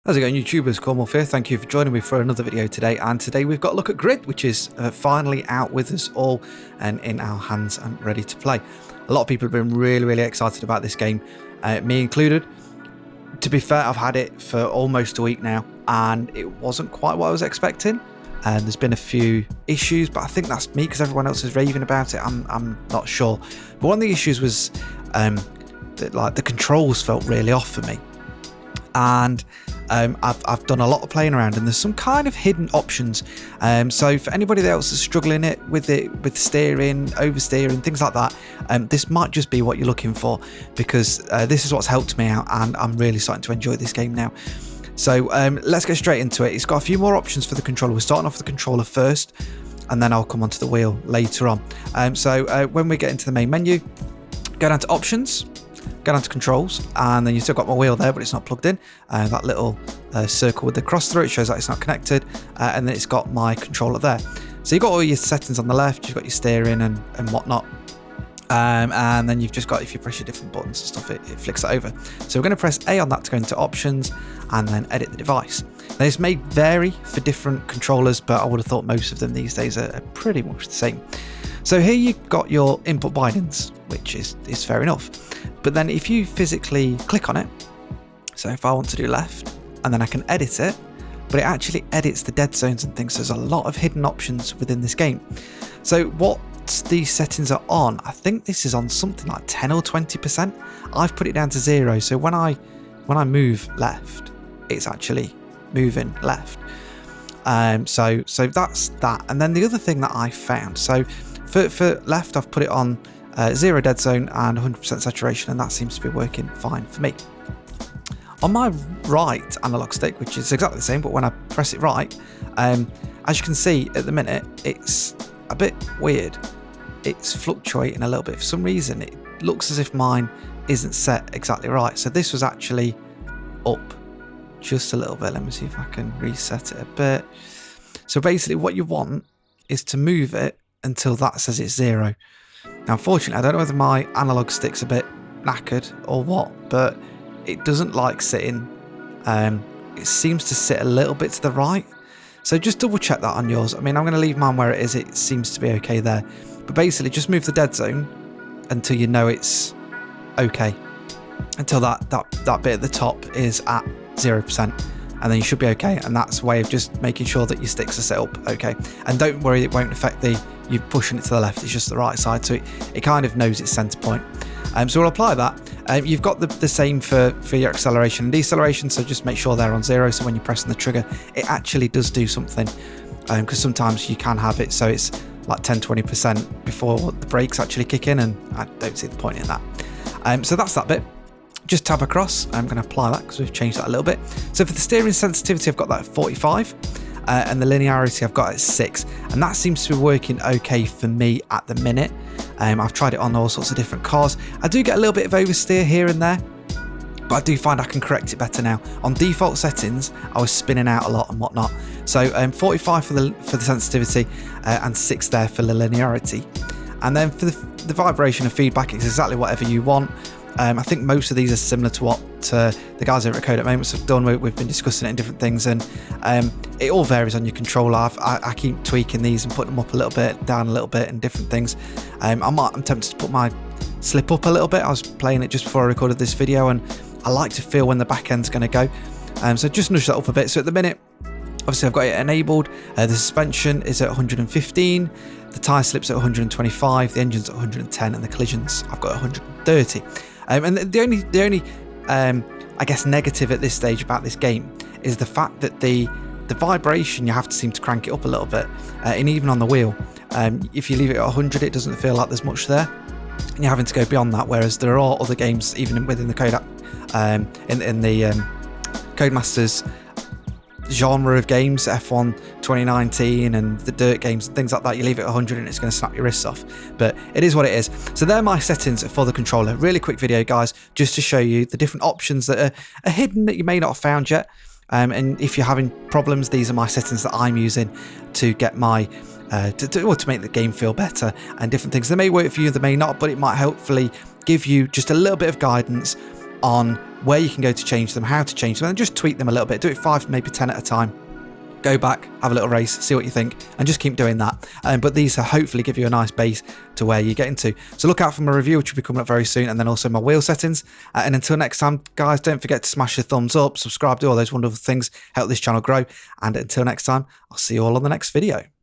How's it going, YouTubers? Cornwolf here. Thank you for joining me for another video today. And today we've got a look at Grid, which is finally out with us all and in our hands and ready to play. A lot of people have been really excited about this game, me included. To be fair, I've had it for almost a week now, and it wasn't quite what I was expecting. And there's been a few issues, but I think that's me because everyone else is raving about it. I'm not sure. But one of the issues was that the controls felt really off for me. And I've done a lot of playing around, and there's some kind of hidden options. So for anybody else that's struggling with steering, oversteering, things like that, this might just be what you're looking for, because this is what's helped me out, and I'm really starting to enjoy this game now. So let's get straight into it. It's got a few more options for the controller. We're starting off with the controller first, and then I'll come onto the wheel later on. So when we get into the main menu, go down to options. Go down to controls, and then you've still got my wheel there, but it's not plugged in. That little circle with the cross through it shows that it's not connected, and then it's got my controller there. So you've got all your settings on the left, you've got your steering and whatnot, and then you've just got, if you press your different buttons and stuff, it flicks it over. So we're going to press A on that to go into options, and then edit the device. Now this may vary for different controllers, but I would have thought most of them these days are pretty much the same. So here you've got your input bindings, which is fair enough. But then if you physically click on it, so if I want to do left, and then I can edit it, but it actually edits the dead zones and things. So there's a lot of hidden options within this game. So what these settings are on, I think this is on something like 10 or 20%. I've put it down to 0. So when I move left, it's actually moving left. So that's that. And then the other thing that I found, so for left, I've put it on 0 dead zone and 100% saturation, and that seems to be working fine for me. On my right analog stick, which is exactly the same, but when I press it right, as you can see at the minute, it's a bit weird. It's fluctuating a little bit. For some reason, it looks as if mine isn't set exactly right. So this was actually up just a little bit. Let me see if I can reset it a bit. So basically what you want is to move it until that says it's 0. Now, unfortunately, I don't know whether my analog stick's a bit knackered or what, but it doesn't like sitting. It seems to sit a little bit to the right. So just double check that on yours. I mean, I'm going to leave mine where it is. It seems to be okay there. But basically, just move the dead zone until you know it's okay. Until that bit at the top is at 0%. And then you should be okay. And that's a way of just making sure that your sticks are set up okay. And don't worry, it won't affect you pushing it to the left. It's just the right side, so it kind of knows its center point. So we'll apply that. You've got the same for your acceleration and deceleration, so just make sure they're on 0, so when you're pressing the trigger, it actually does do something, because sometimes you can have it so it's like 10-20% before the brakes actually kick in, and I don't see the point in that. So that's that bit. Just tab across. I'm going to apply that because we've changed that a little bit. So for the steering sensitivity, I've got that at 45. And the linearity I've got at 6, and that seems to be working okay for me at the minute. I've tried it on all sorts of different cars. I do get a little bit of oversteer here and there, but I do find I can correct it better now. On default settings, I was spinning out a lot and whatnot. So 45 for the sensitivity, and 6 there for the linearity. And then for the vibration and feedback, it's exactly whatever you want. I think most of these are similar to what the guys over at Code at Moments have done. We've been discussing it in different things, and it all varies on your controller. I keep tweaking these and putting them up a little bit, down a little bit, and different things. I'm tempted to put my slip up a little bit. I was playing it just before I recorded this video, and I like to feel when the back end's going to go. So just nudge that up a bit. So at the minute, obviously I've got it enabled. The suspension is at 115. The tyre slip's at 125. The engine's at 110, and the collisions I've got 130. And the only I guess negative at this stage about this game is the fact that the vibration, you have to seem to crank it up a little bit, and even on the wheel, if you leave it at 100, it doesn't feel like there's much there, and you're having to go beyond that. Whereas there are other games, even within the Code app, in the Codemasters genre of games, F1 2019 and the Dirt games and things like that, you leave it at 100 and it's going to snap your wrists off. But it is what it is. So they're my settings for the controller. Really quick video, guys, just to show you the different options that are hidden that you may not have found yet. And if you're having problems, these are my settings that I'm using to get my to make the game feel better, and different things. They may work for you, they may not, but it might hopefully give you just a little bit of guidance on where you can go to change them, how to change them, and just tweak them a little bit. Do it 5, maybe 10 at a time. Go back, have a little race, see what you think, and just keep doing that. But these hopefully give you a nice base to where you're getting to. So look out for my review, which will be coming up very soon, and then also my wheel settings. And until next time, guys, don't forget to smash the thumbs up, subscribe, do all those wonderful things, help this channel grow. And until next time, I'll see you all on the next video.